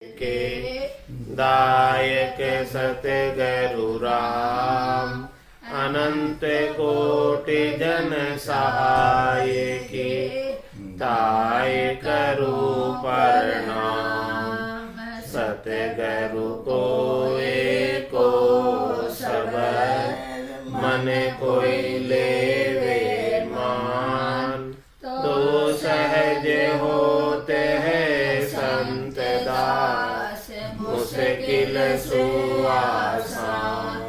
के दायक सतगुरु राम, अनंत कोटि जन सहाय की ताय करू प्रणाम। सतगुरु को एको शब्द मन कोई लेवे मान, तो सहज होते हैं संत दास, मुश्किल सुआसान।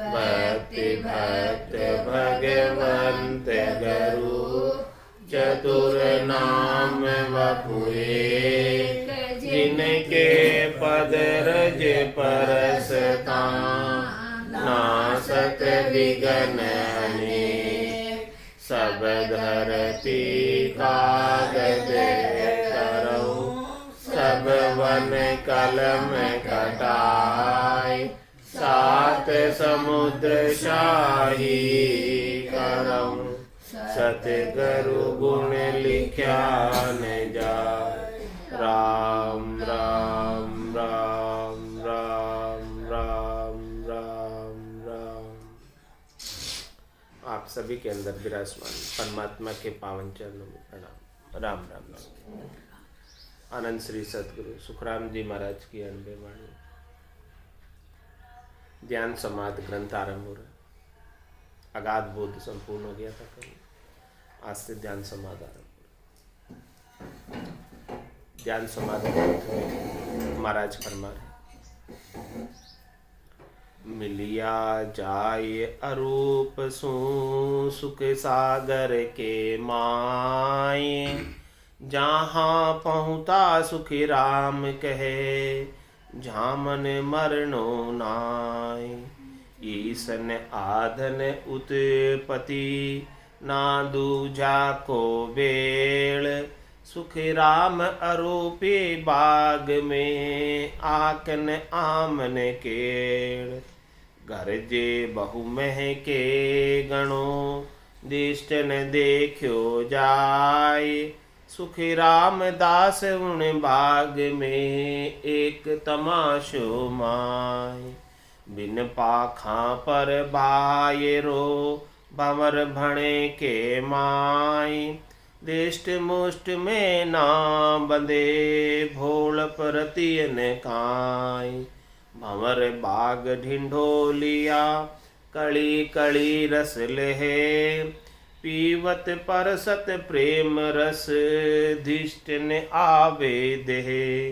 भक्ति भक्त भगवंत गुरु, चतुर नाम वपुए। जिनके पद रज परसता, नासत विघ्न अनेक। सब धरती कागज करो, सब वन कलम कटाए। सात समुद्र शाही करऊं, सतगुरु गुण लिख्या न जाए। राम राम राम राम राम राम राम। आप सभी के अंदर विराजमान परमात्मा के पावन चरणों में प्रणाम। राम राम राम। आनंद श्री सतगुरु सुखराम जी महाराज की अनबे वाणी। ध्यान समाधि ग्रंथ आरंभ हो रहा। अगाध बोध संपूर्ण हो गया था कल, आज से ध्यान समाधि आरंभ हो रहा। ध्यान समाधि ग्रंथ में महाराज फरमा रहे, मिलिया जाय अरूप सु सुख सागर के माए। जहाँ पहुँचा सुखी राम कहे, झामन मरनो नाय। ईसन आधन उत्पति, ना दूजा को बेल। सुख राम अरूपी बाग में, आकन आमन केड़। गरजे बहु मह के गणो, दिष्ट न देखो जाय। सुख राम दास उन बाग में, एक तमाशो माय। बिन पाखा पर बायरो, भंवर भणे के माय। दृष्ट मुष्ट में ना बंधे, भोल प्रतियन काय। भंवर बाग ढिंढोलिया, कड़ी कड़ी रस लहे। पीवत परसत प्रेम रस, धिष्ट ने आवे देहे।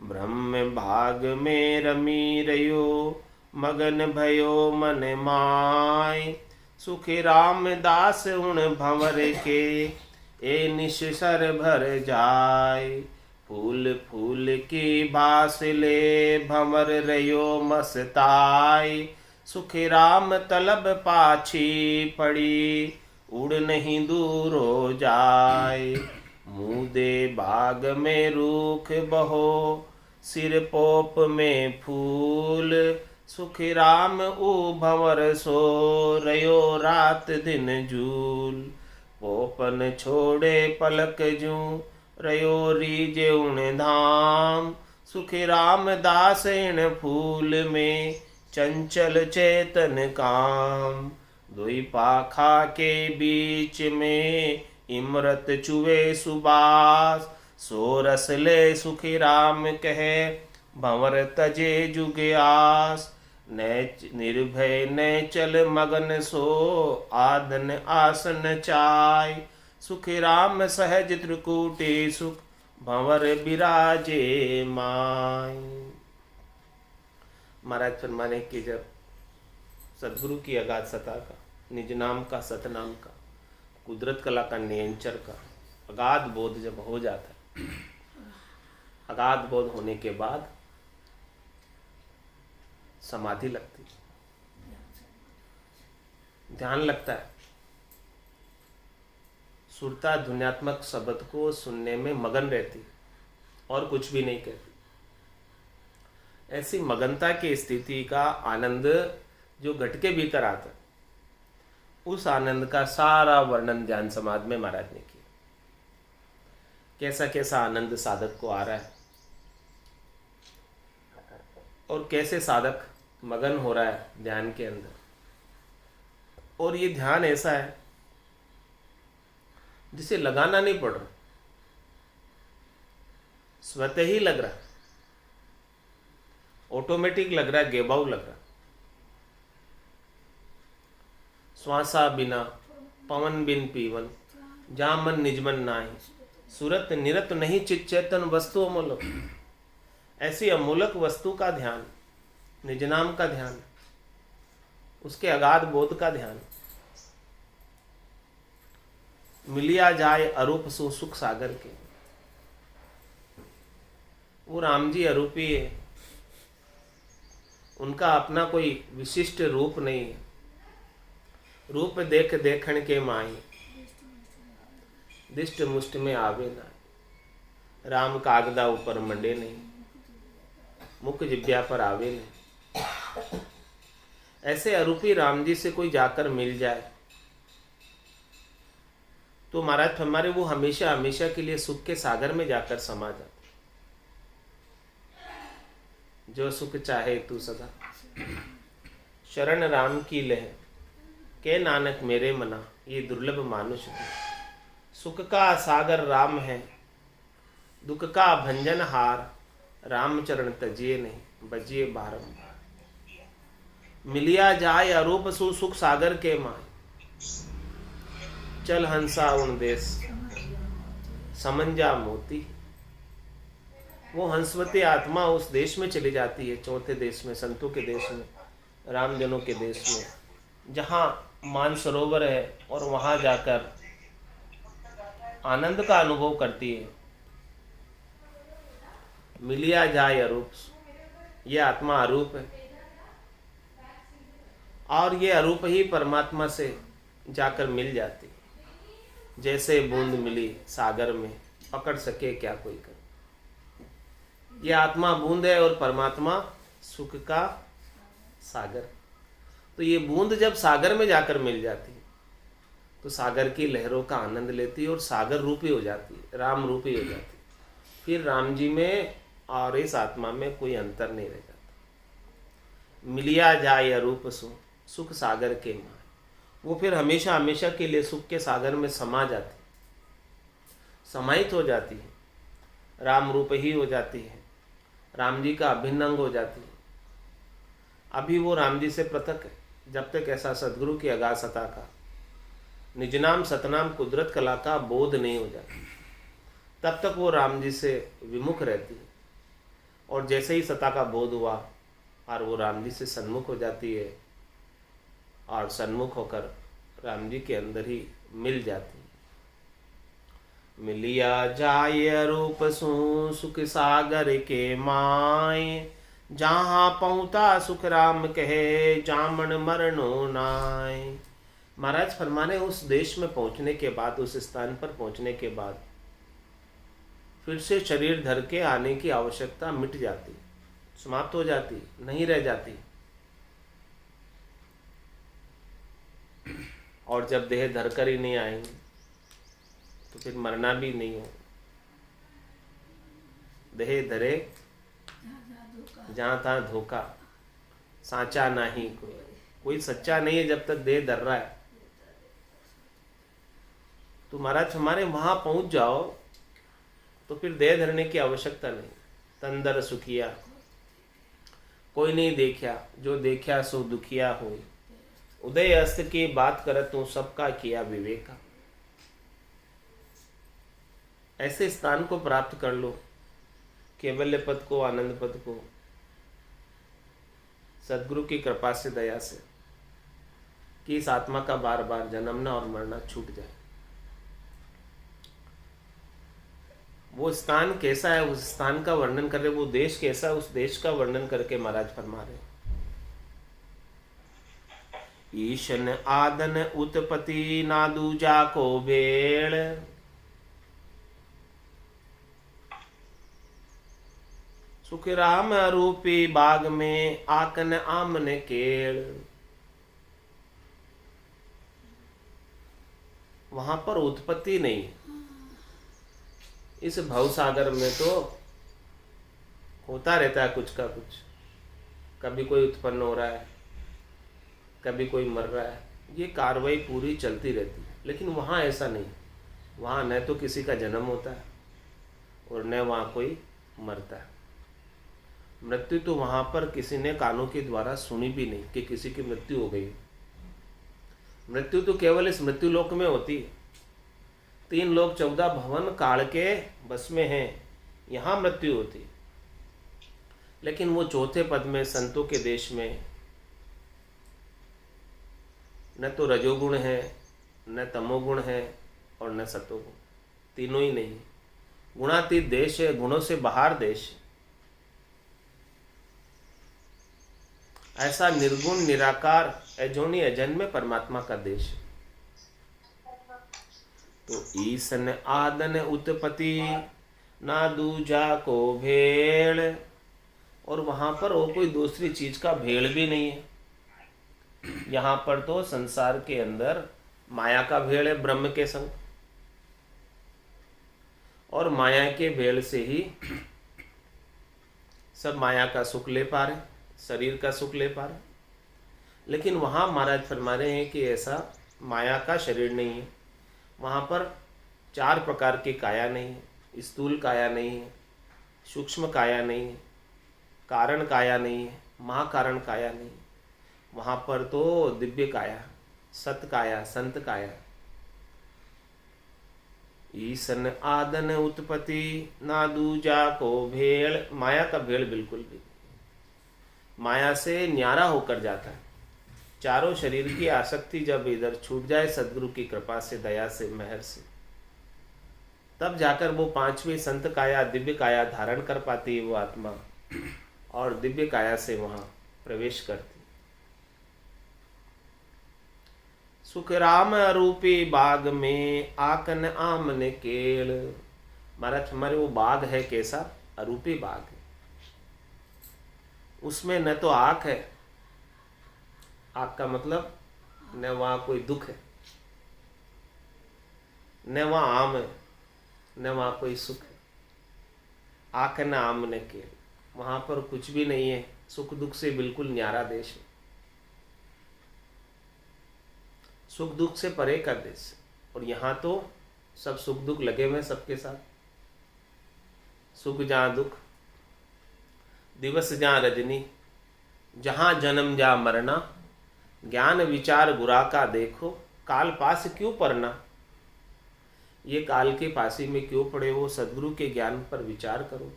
ब्रह्म भाग में रमी रयो, मगन भयो मन माय। सुख राम दास उन भंवर के, ए निश्सर भर जाय। फूल फूल की बास ले, भंवर रयो मस्ताय। सुख राम तलब पाछी पड़ी, उड़ नहीं दूर हो जाए। मुदे बाग में रूख बहो, सिर पोप में फूल। सुख राम ऊ भंवर सो, रयो रात दिन झूल। पोपन छोड़े पलक जू, रयो रीजे उन धाम। सुख राम दास इन फूल में, चंचल चेतन काम। दुई पाखा के बीच में, इमरत चुवे सुबास। सो रस ले सुखी राम कहे, भंवर तजे जुग आस। निर्भय न चल मगन सो, आदन आसन चाय। सुख राम सहज त्रिकूटी सुख, भंवर बिराजे माय। महाराज फरमाने की जब सदगुरु की अगाध सत्ता का, निज नाम का, सतनाम का, कुदरत कला का, नियंचर का अगाध बोध जब हो जाता है, अगाध बोध होने के बाद समाधि लगती है, ध्यान लगता है। सुरता ध्वन्यात्मक शब्द को सुनने में मगन रहती और कुछ भी नहीं कहती। ऐसी मगनता की स्थिति का आनंद जो घट के भीतर आता है, उस आनंद का सारा वर्णन ध्यान समाधि में महाराज ने किया। कैसा कैसा आनंद साधक को आ रहा है, और कैसे साधक मगन हो रहा है ध्यान के अंदर। और ये ध्यान ऐसा है जिसे लगाना नहीं पड़ रहा, स्वतः ही लग रहा, ऑटोमेटिक लग रहा है, गेबाऊ लग रहा। श्वासा बिना पवन बिन पीवन, जा मन निजमन नाहि, सुरत निरत नहीं चित चेतन वस्तु अमूलक। ऐसी अमूलक वस्तु का ध्यान, निज नाम का ध्यान, उसके अगाध बोध का ध्यान। मिलिया जाए अरूप सो सुख सागर के। वो राम जी अरूपी है, उनका अपना कोई विशिष्ट रूप नहीं है। रूप देख देखण के माई, दिष्ट मुष्ट में आवे ना। राम कागदा ऊपर मंडे नहीं, मुख जिब्या पर आवे नहीं। ऐसे अरूपी राम जी से कोई जाकर मिल जाए तो महाराज हमारे वो हमेशा हमेशा के लिए सुख के सागर में जाकर समा जाते। जो सुख चाहे तू सदा, शरण राम की लह, के नानक मेरे मना, ये दुर्लभ मानुष है। सुख का सागर राम है, दुख का भंजन हार, राम चरण तजिए नहीं, बजिए बारंबार। मिलिया जाए अरूप सु सुख सागर के माय, चल हंसा उन देश समंजा मोती। वो हंसवती आत्मा उस देश में चली जाती है, चौथे देश में, संतों के देश में, रामजनों के देश में, जहाँ मानसरोवर है, और वहाँ जाकर आनंद का अनुभव करती है। मिलिया जाए अरूप, ये आत्मा अरूप है, और ये अरूप ही परमात्मा से जाकर मिल जाती है। जैसे बूंद मिली सागर में, पकड़ सके क्या कोई कर। ये आत्मा बूंद है और परमात्मा सुख का सागर। तो ये बूंद जब सागर में जाकर मिल जाती है तो सागर की लहरों का आनंद लेती है और सागर रूपी हो जाती है, राम रूपी हो जाती है। फिर राम जी में और इस आत्मा में कोई अंतर नहीं रह जाता। मिलिया जाए अरूप सु सुख सागर के माँ, वो फिर हमेशा हमेशा के लिए सुख के सागर में समा जाती, समाहित हो जाती है, राम रूप ही हो जाती है, राम जी का अभिन्न अंग हो जाती है। अभी वो राम जी से पृथक है। जब तक ऐसा सद्गुरु की अगाध सत्ता का, निज नाम सतनाम कुदरत कला का बोध नहीं हो जाता, तब तक वो राम जी से विमुख रहती है। और जैसे ही सत्ता का बोध हुआ और वो राम जी से सन्मुख हो जाती है, और सन्मुख होकर राम जी के अंदर ही मिल जाती है। मिलिया जाय रूप सु सुख सागर के माय, जहाँ पहुँचा सुख राम कहे, जामन मरणो नाय। महाराज फरमाने उस देश में पहुँचने के बाद, उस स्थान पर पहुँचने के बाद फिर से शरीर धर के आने की आवश्यकता मिट जाती, समाप्त हो जाती, नहीं रह जाती। और जब देह धर कर ही नहीं आएंगे तो फिर मरना भी नहीं हो। देह धरे जहाँ तहाँ धोखा, साचा नहीं कोई सच्चा नहीं है जब तक देह धर रहा है। तो महाराज हमारे वहां पहुंच जाओ तो फिर देह धरने की आवश्यकता नहीं। तंदर सुखिया कोई नहीं देखा, जो देखा सो दुखिया हो। उदय अस्त की बात कर तू सबका किया विवेका। ऐसे स्थान को प्राप्त कर लो, केवल्य पद को, आनंद पद को, सदगुरु की कृपा से, दया से, कि इस आत्मा का बार बार जन्मना और मरना छूट जाए। वो स्थान कैसा है, उस स्थान का वर्णन कर रहे, वो देश कैसा है, उस देश का वर्णन करके महाराज फरमा रहे। ईशन आदन उत्पत्ति ना दूजा को बेड़, सुख राम रूपी बाग में आकन आमने केड़। वहां पर उत्पत्ति नहीं। इस भवसागर में तो होता रहता है कुछ का कुछ, कभी कोई उत्पन्न हो रहा है, कभी कोई मर रहा है, ये कार्रवाई पूरी चलती रहती है। लेकिन वहाँ ऐसा नहीं, वहाँ न तो किसी का जन्म होता है और न वहाँ कोई मरता है। मृत्यु तो वहाँ पर किसी ने कानों के द्वारा सुनी भी नहीं कि किसी की मृत्यु हो गई। मृत्यु तो केवल इस मृत्यु लोक में होती है। 3 लोक 14 भवन काल के बस में हैं, यहाँ मृत्यु होती है। लेकिन वो चौथे पद में संतों के देश में न तो रजोगुण है, न तमोगुण है और न सतोगुण, तीनों ही नहीं। गुणातीत देश है, गुणों से बाहर देश है। ऐसा निर्गुण निराकार अजोनी अजन्मे परमात्मा का देश है। तो ईसन आदन उत्पत्ति ना दूजा को भेड़, और वहां पर वो कोई दूसरी चीज का भेड़ भी नहीं है। यहाँ पर तो संसार के अंदर माया का भेड़ है ब्रह्म के संग, और माया के भेड़ से ही सब माया का सुख ले पा रहे, शरीर का सुख ले पा रहे। लेकिन वहाँ महाराज फरमा रहे हैं कि ऐसा माया का शरीर नहीं है। वहाँ पर 4 प्रकार की काया नहीं है, स्थूल काया नहीं है, सूक्ष्म काया नहीं है, कारण काया नहीं है, महाकारण काया नहीं है। वहाँ पर तो दिव्य काया, सत काया, संत काया। ईसन आदन उत्पत्ति ना दूजा को भेड़, माया का भेड़ बिल्कुल भी नहीं। माया से न्यारा होकर जाता है। चारों शरीर की आसक्ति जब इधर छूट जाए सद्गुरु की कृपा से, दया से, मेहर से, तब जाकर वो 5वीं संत काया, दिव्य काया धारण कर पाती है वो आत्मा, और दिव्य काया से वहां प्रवेश करती। सुख राम रूपी बाग में आकन आमने केल। महाराज हमारे वो बाग है कैसा? अरूपी बाग है। उसमें न तो आँख है, आँख का मतलब न वहाँ कोई दुख है, न वहाँ आम है, न वहाँ कोई सुख है। आँख न आम न केल, वहाँ पर कुछ भी नहीं है। सुख दुख से बिल्कुल न्यारा देश है, सुख दुख से परे का देश। और यहाँ तो सब सुख दुख लगे हुए सबके साथ। सुख जहाँ दुख, दिवस जहाँ रजनी, जहाँ जन्म जहाँ मरना, ज्ञान विचार गुरा का देखो, काल पास क्यों पड़ना। ये काल के पासी में क्यों पड़े हो? सद्गुरु के ज्ञान पर विचार करो,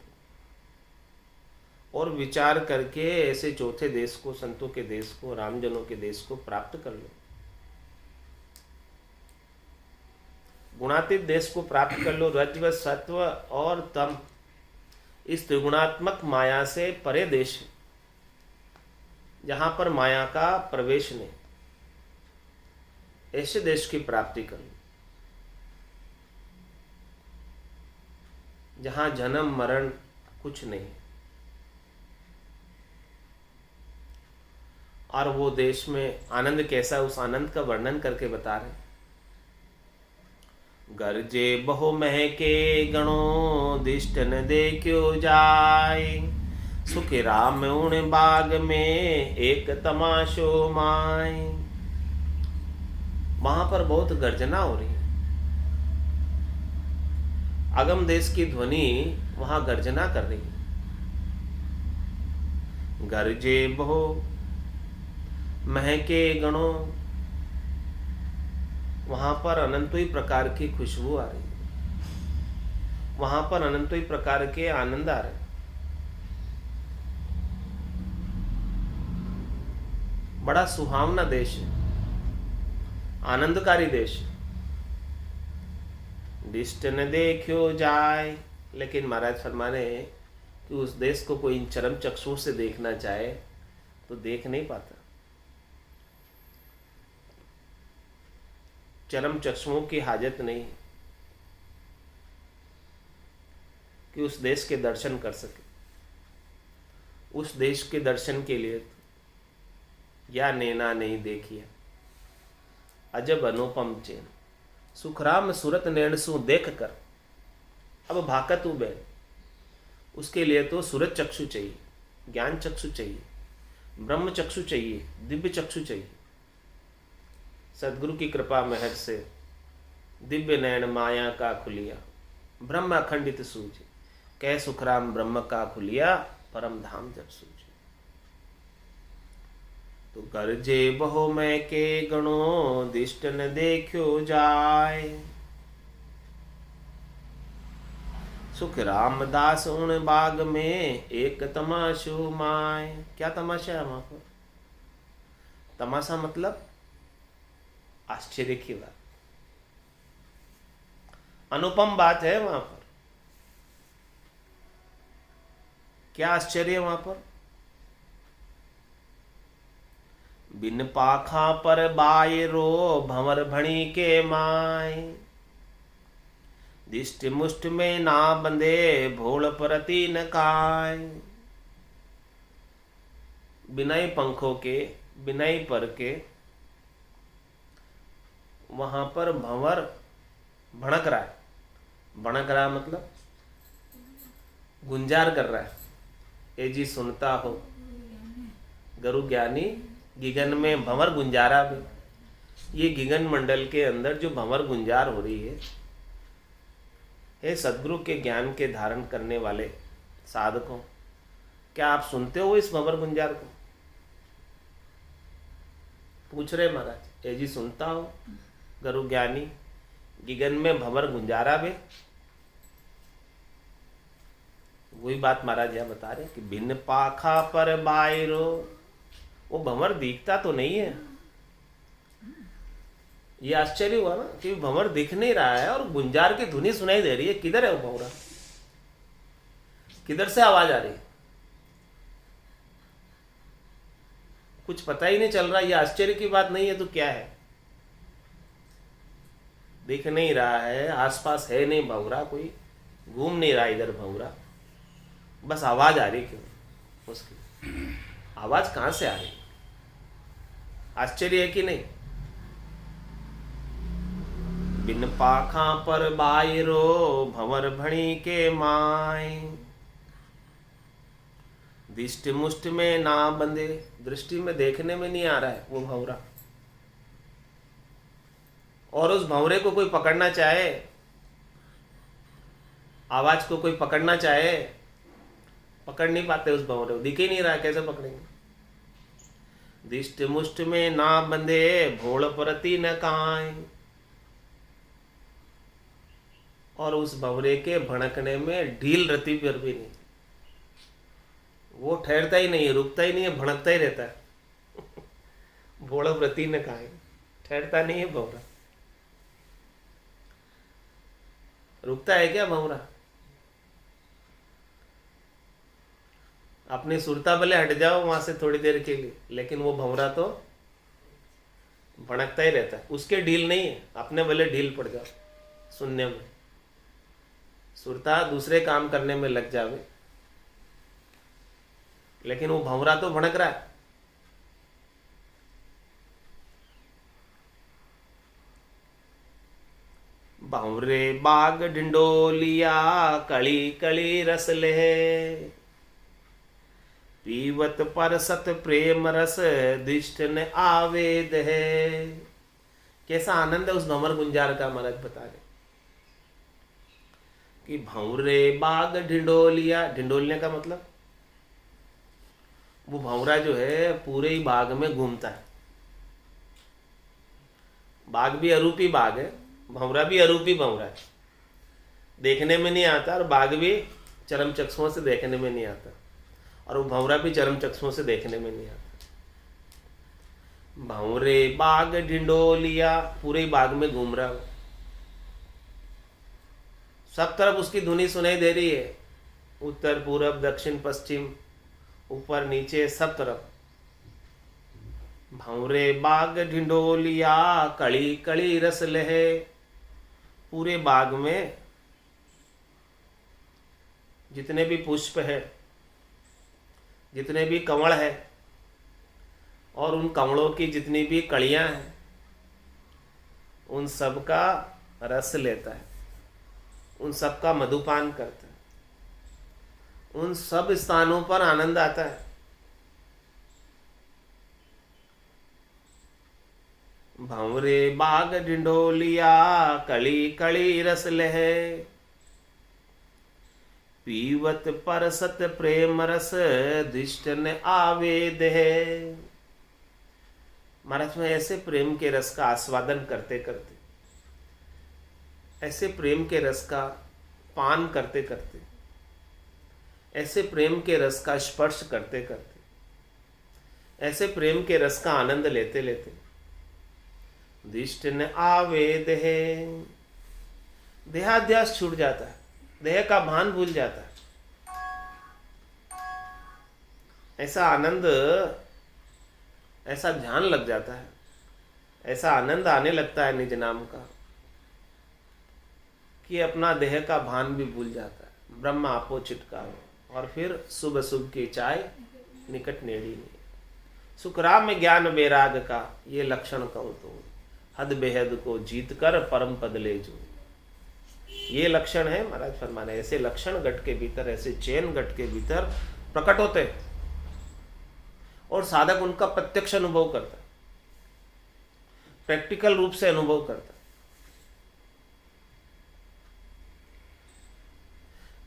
और विचार करके ऐसे चौथे देश को, संतों के देश को, रामजनों के देश को प्राप्त कर लो। गुणातीत देश को प्राप्त कर लो। रज्व, सत्व और तम, इस त्रिगुणात्मक माया से परे देश है, जहां पर माया का प्रवेश नहीं। ऐसे देश की प्राप्ति कर लो जहां जन्म मरण कुछ नहीं। और वो देश में आनंद कैसा, उस आनंद का वर्णन करके बता रहे। गरजे बहु महके गणों, दिष्ट न देखो जाए, सुख राम उन बाग में एक तमाशो माए। वहां पर बहुत गर्जना हो रही है। अगम देश की ध्वनि वहां गर्जना कर रही है। गरजे बहु महके गणों, वहां पर अनंत ही प्रकार की खुशबू आ रही है, वहां पर अनंत ही प्रकार के आनंद आ रहे। बड़ा सुहावना देश है, आनंदकारी देश है। दिष्ट न देखो जाए, लेकिन महाराज फरमाने कि उस देश को कोई चरम चक्षुओं से देखना चाहे तो देख नहीं पाता। चरम चक्षुओं की हाजत नहीं कि उस देश के दर्शन कर सके। उस देश के दर्शन के लिए या नैना नहीं देखिए, अजब अनुपम चैन, सुखराम सूरत नैणसु देख कर अब भाकत बैन। उसके लिए तो सूरत चक्षु चाहिए, ज्ञान चक्षु चाहिए, ब्रह्म चक्षु चाहिए, दिव्य चक्षु चाहिए। सदगुरु की कृपा महर से दिव्य नयन माया का खुलिया, ब्रह्म अखंडित सूझे, कह सुखराम ब्रह्म का खुलिया, परम धाम जब सूझे। तो गर्जे बहु मैं के गणो, दिष्ट न देखो जाय, सुख रामदास उन बाग में एक तमाशो माय। क्या तमाशा है वहां पर? तमाशा मतलब आश्चर्य की बात, अनुपम बात है वहां पर। क्या आश्चर्य है वहां पर? बिन पाखा पर बायरो, भंवर भणी के माय, दिष्ट मुष्ट में ना बंधे, भोल प्रति न काय। बिना ही पंखों के, बिना ही पर के वहां पर भंवर भड़क रहा है। भड़क रहा मतलब गुंजार कर रहा है। ए जी सुनता हो गुरु ज्ञानी, गिगन में भंवर गुंजारा भी। ये गिगन मंडल के अंदर जो भंवर गुंजार हो रही है, हे सदगुरु के ज्ञान के धारण करने वाले साधकों, क्या आप सुनते हो इस भंवर गुंजार को? पूछ रहे महाराज, ए जी सुनता हो गुरु ज्ञानी, गिगन में भंवर गुंजारा बे। वही बात महाराज यहां बता रहे कि भिन्न पाखा पर बायरो, वो भंवर दिखता तो नहीं है। ये आश्चर्य हुआ ना कि भंवर दिख नहीं रहा है और गुंजार की धुनी सुनाई दे रही है। किधर है वो भंवरा? किधर से आवाज आ रही है? कुछ पता ही नहीं चल रहा। ये आश्चर्य की बात नहीं है तो क्या है? दिख नहीं रहा है, आसपास है नहीं भंवरा, कोई घूम नहीं रहा इधर भंवरा, बस आवाज आ रही। क्यों उसकी आवाज कहां से आ रही? आश्चर्य है कि नहीं? बिन पाखा पर बायरो, भंवर भणी के माय, दिष्ट मुष्ट में ना बंधे। दृष्टि में देखने में नहीं आ रहा है वो भंवरा, और उस भंवरे को कोई पकड़ना चाहे, आवाज को कोई पकड़ना चाहे, पकड़ नहीं पाते उस भंवरे को। दिख ही नहीं रहा है, कैसे पकड़ेंगे? दिष्ट मुष्ट में ना बंधे, भोल प्रति न काय। और उस भंवरे के भड़कने में ढील रति पर भी नहीं। वो ठहरता ही नहीं है, रुकता ही नहीं है, भड़कता ही रहता है। भोल प्रति न काय, ठहरता नहीं है भंवरा। रुकता है क्या भंवरा? अपनी सुरता भले हट जाओ वहां से थोड़ी देर के लिए, लेकिन वो भंवरा तो भड़कता ही रहता है। उसके ढील नहीं है, अपने भले ढील पड़ जाओ सुनने में, सुरता दूसरे काम करने में लग जावे, लेकिन वो भंवरा तो भड़क रहा है। भंवरे बाग ढिंडोलिया, कली कली रस ले, पीवत पर सत प्रेम रस, दिष्ट न आवेद है। कैसा आनंद है उस भंवर गुंजार का, महाराज बता रहे कि भंवरे बाग ढिंडोलिया। ढिंडोलिया का मतलब वो भंवरा जो है पूरे ही बाग में घूमता है। बाग भी अरूपी बाग है, भंवरा भी अरूपी भंवरा है, देखने में नहीं आता, और बाग भी चरम चक्षुओं से देखने में नहीं आता, और वो भंवरा भी चरम चक्षुओं से देखने में नहीं आता। भंवरे बाग ढिंडोलिया, पूरे बाग में घूम रहा हो, सब तरफ उसकी धुनी सुनाई दे रही है, उत्तर पूरब दक्षिण पश्चिम ऊपर नीचे सब तरफ। भंवरे बाग ढिंडोलिया, कली कली रस लहे। पूरे बाग में जितने भी पुष्प है, जितने भी कमल है, और उन कमलों की जितनी भी कलियां हैं, उन सब का रस लेता है, उन सब का मधुपान करता है, उन सब स्थानों पर आनंद आता है। भंवरे बाग ढिंढोलिया कली कली रस लहे, पीवत परसत प्रेम रस दिष्ट न आवेद है। महाराज में ऐसे प्रेम के रस का आस्वादन करते करते, ऐसे प्रेम के रस का पान करते करते, ऐसे प्रेम के रस का स्पर्श करते करते, ऐसे प्रेम के रस का आनंद लेते लेते दिष्ट न आवेद है, देहाध्यास छूट जाता है, देह का भान भूल जाता है। ऐसा आनंद, ऐसा ध्यान लग जाता है, ऐसा आनंद आने लगता है निज नाम का कि अपना देह का भान भी भूल जाता है। ब्रह्म आपो चिटकाओ, और फिर सुबह सुबह की चाय निकट नेड़ी नहीं। सुखराम ज्ञान वैराग का ये लक्षण कहूँ तो, हद बेहद को जीत कर परम पद ले जो। ये लक्षण है महाराज फरमाने, ऐसे लक्षण घट के भीतर, ऐसे चैन घट के भीतर प्रकट होते हैं और साधक उनका प्रत्यक्ष अनुभव करता है, प्रैक्टिकल रूप से अनुभव करता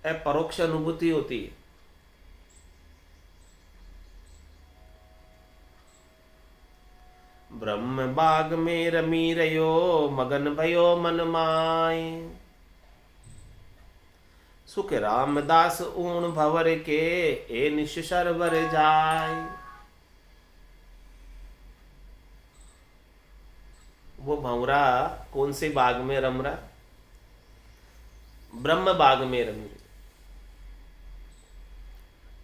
है। परोक्ष अनुभूति होती है। ब्रह्म बाग में रमी रयो मगन भयो मन माय, सुख रामदास ऊण भवर के ए निश सरवर जाय। वो भंवरा कौन से बाग में रम रहा? ब्रह्म बाग में रम रही।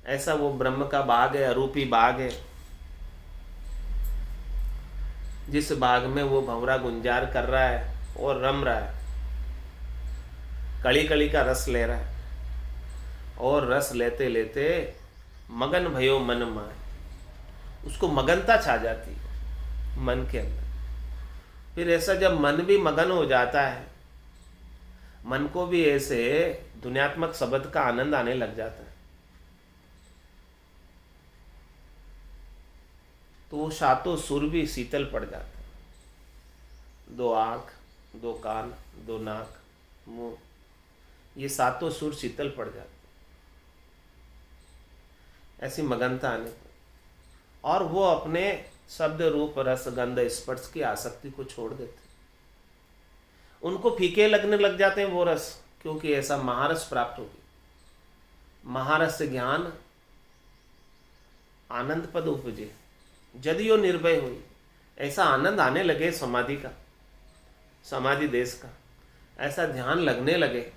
ऐसा वो ब्रह्म का बाग है, अरूपी बाग है, जिस बाग में वो भंवरा गुंजार कर रहा है और रम रहा है, कली कली का रस ले रहा है, और रस लेते लेते मगन भयो मन माय, उसको मगनता छा जाती है मन के अंदर। फिर ऐसा जब मन भी मगन हो जाता है, मन को भी ऐसे दुनियात्मक शब्द का आनंद आने लग जाता है, तो वो सातों सुर भी शीतल पड़ जाते हैं। दो आँख, दो कान, दो नाक, मुंह, ये सातों सुर शीतल पड़ जाते, ऐसी मगनता आने पर, और वो अपने शब्द रूप रस गंध स्पर्श की आसक्ति को छोड़ देते। उनको फीके लगने लग जाते हैं वो रस, क्योंकि ऐसा महारस प्राप्त होगी। महारस ज्ञान आनंद पद उपजे, जदियो निर्भय हुई। ऐसा आनंद आने लगे समाधि का, समाधि देश का, ऐसा ध्यान लगने लगे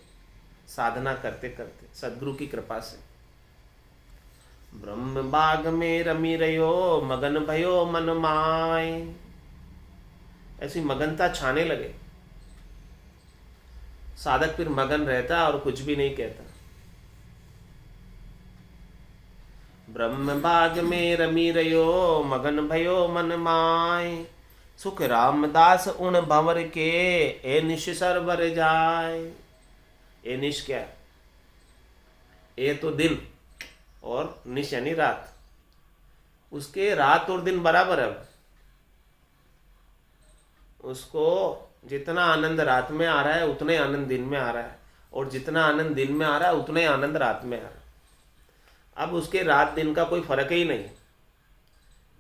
साधना करते करते सद्गुरु की कृपा से। ब्रह्म बाग में रमी रयो मगन भयो मन माय, ऐसी मगनता छाने लगे। साधक फिर मगन रहता और कुछ भी नहीं कहता। ब्रह्म बाग में रमी रयो मगन भयो मन माय, सुख रामदास उन भंवर के ए निश सरवर जाय। ए निश क्या? ए तो दिन और निश यानी रात। उसके रात और दिन बराबर है। उसको जितना आनंद रात में आ रहा है उतने आनंद दिन में आ रहा है, और जितना आनंद दिन में आ रहा है उतने आनंद रात में आ रहा है। अब उसके रात दिन का कोई फर्क ही नहीं।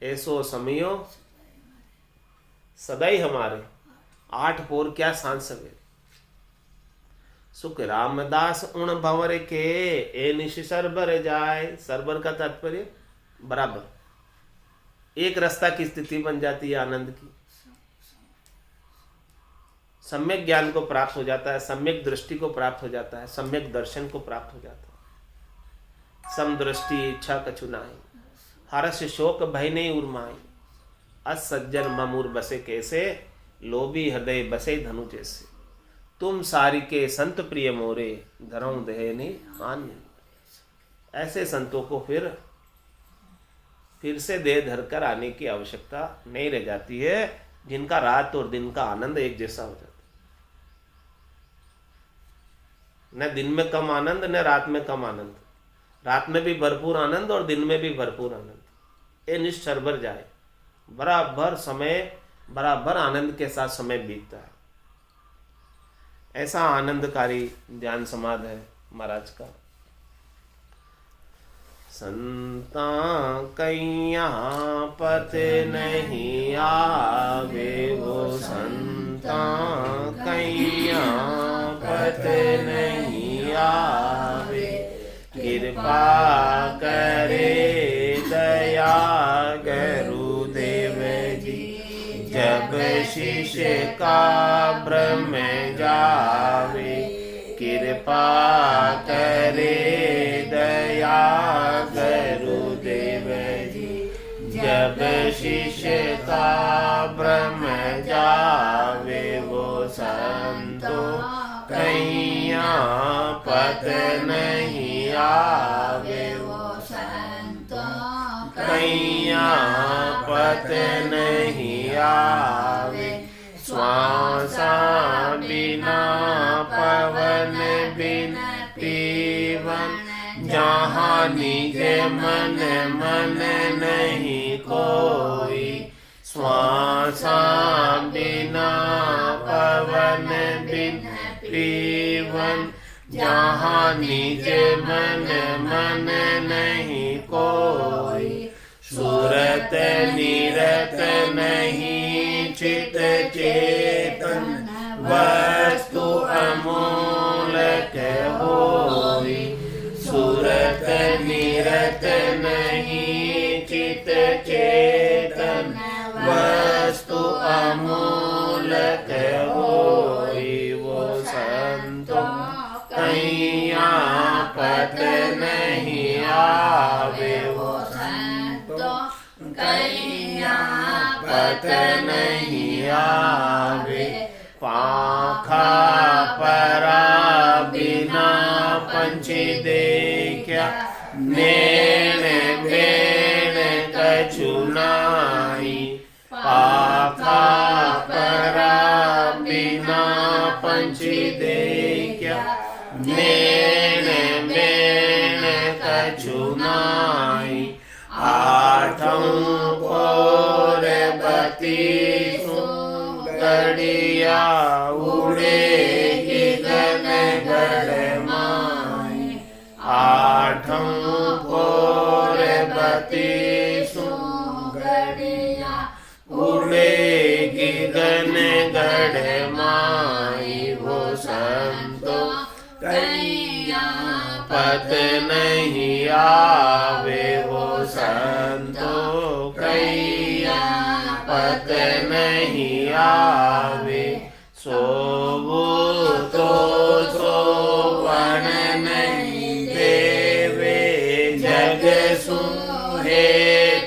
ऐसो समयो सदाई हमारे, 8 पोर क्या सांझ सवेरे। सुख रामदास उन भंवर के ए निश सरबर जाए। सरबर का तात्पर्य बराबर, एक रास्ता की स्थिति बन जाती है आनंद की। सम्यक ज्ञान को प्राप्त हो जाता है, सम्यक दृष्टि को प्राप्त हो जाता है, सम्यक दर्शन को प्राप्त हो जाता है। सम दृष्टि इच्छा कछु नाई, हर्ष शोक भय नहीं उर्माई। अस सज्जन ममूर बसे कैसे, लोभी हृदय बसे धनु जैसे। तुम सारी के संत प्रिय मोरे, धरऊ दहे ने हान। ऐसे संतों को फिर से देह धरकर आने की आवश्यकता नहीं रह जाती है, जिनका रात और दिन का आनंद एक जैसा हो जाता है। न दिन में कम आनंद, न रात में कम आनंद। रात में भी भरपूर आनंद और दिन में भी भरपूर आनंद। ए निश्चरबर जाए, बराबर समय बराबर आनंद के साथ समय बीतता है। ऐसा आनंदकारी ध्यान समाधि है महाराज का। संता कैया पत नहीं आवे, वो संता कैया पत नहीं आवे, कृपा करे दया गुरुदेव जी, जब शिष्य का ब्रह्म जावे, कृपा करे दया गुरुदेव जी, जब शिष्य का ब्रह्म जावे, वो संतो कैया पत नहीं आवे, वो संतो कैया पत नहीं आवे, श्वासा बिना पवन बिन पीवन, जहाँ निज मन मन नहीं कोई, श्वासा बिना पवन बिन पीवन, जहाँ निज मन मन नहीं कोई, सूरत निरत नहीं चित चेतन, वस्तु अमूलक होई, सूरत निरत नहीं चित चेतन, वस्तु अमूलक होई, वो संतो कैया पत नहीं आवे, वो संतो कैया पत नहीं आवे, पाखा परा बिना पंछी देखा, नैन बेन कछु नाई, पाखा परा बिना पंछी देखा, नैन बेन कछु नाई, आठों पोर बत्तीसों गड़िया उड़ेगी गगन गड़माई, आठों पोर बत्तीसों गड़िया उड़ेगी गगन गड़माई, वो संतो कैया पत नहीं आवे, वो संतो कैया पत नहीं आवे, सोवो तो सोवन नहीं देवे, जग सुहे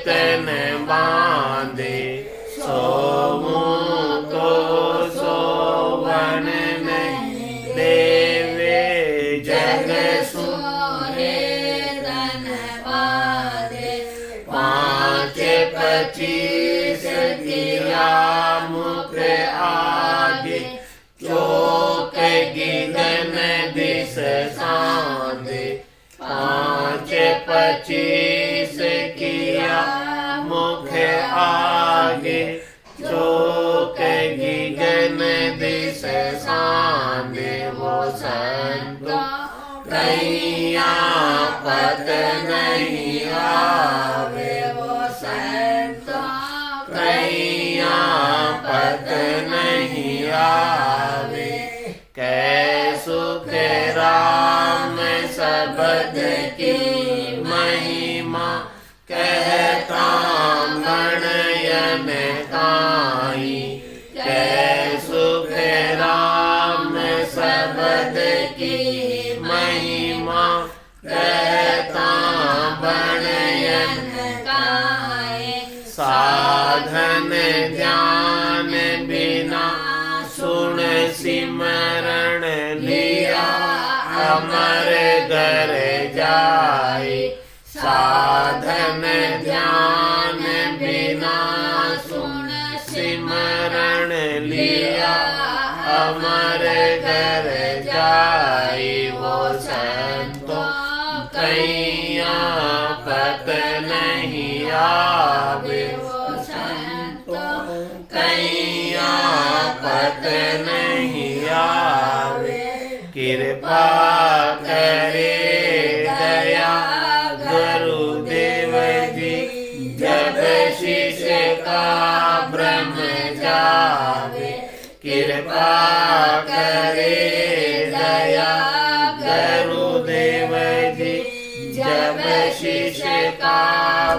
तन बांधे, सोवो तो सोवन नहीं देवे, जग सुहे तन बांधे, 25 किया मुख आगे, चौक गिगन दिस सांधे, 25 किया मुख आगे, चौक गिगन दिस सांधे, वो संतो कैया पत नहीं आवे, वो संतो कैया पत नहीं आवे, कै सुख राम शब्द की महिमा, कहता गणयन काई, कै सुख राम शब्द की महिमा, कहता गणयन काई, साधन ध्यान बिना सुन सिमरण लिया, अमर घर जाए, साधन ध्यान बिना सुन सिमरण लिया, अमर घर जाए, वो संतो कैया पत नहीं आवे, वो संतो कैया पत नहीं आवे। कृपा करे दया गुरुदेव जी, जब शिष्य का भ्रम जावे। कृपा करे दया गुरुदेव जी, जब शिष्य का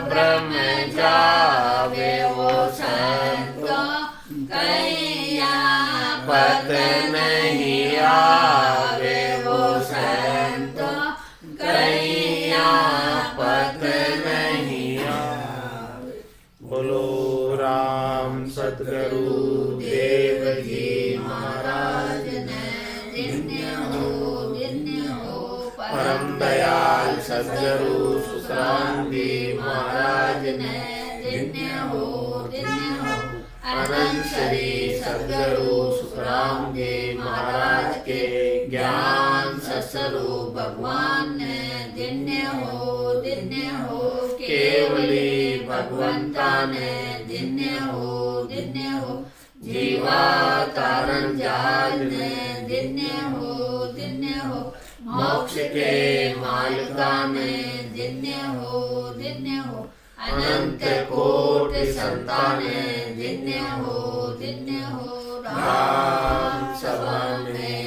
भ्रम जावे। वो संतों कैया पत नहीं आवे। वो संतों कैया पत नहीं आवे। बोलो राम सतगुरु देव जी महाराज ने जिन्ने हो परम दयाल सतगुरु सुखराम जी महाराज ने जिन्ने हो अनंत श्री सतगुरु सुखराम जी महाराज के ज्ञान सत्स्वरूप भगवान ने जिन्ने हो केवली भगवंता ने जिन्ने हो जीवा तारण जाल ने जिन्ने हो मोक्ष के मालिका ने जिन्ने हो अनंत कोटि संताने जिन्ने हो राम सभा में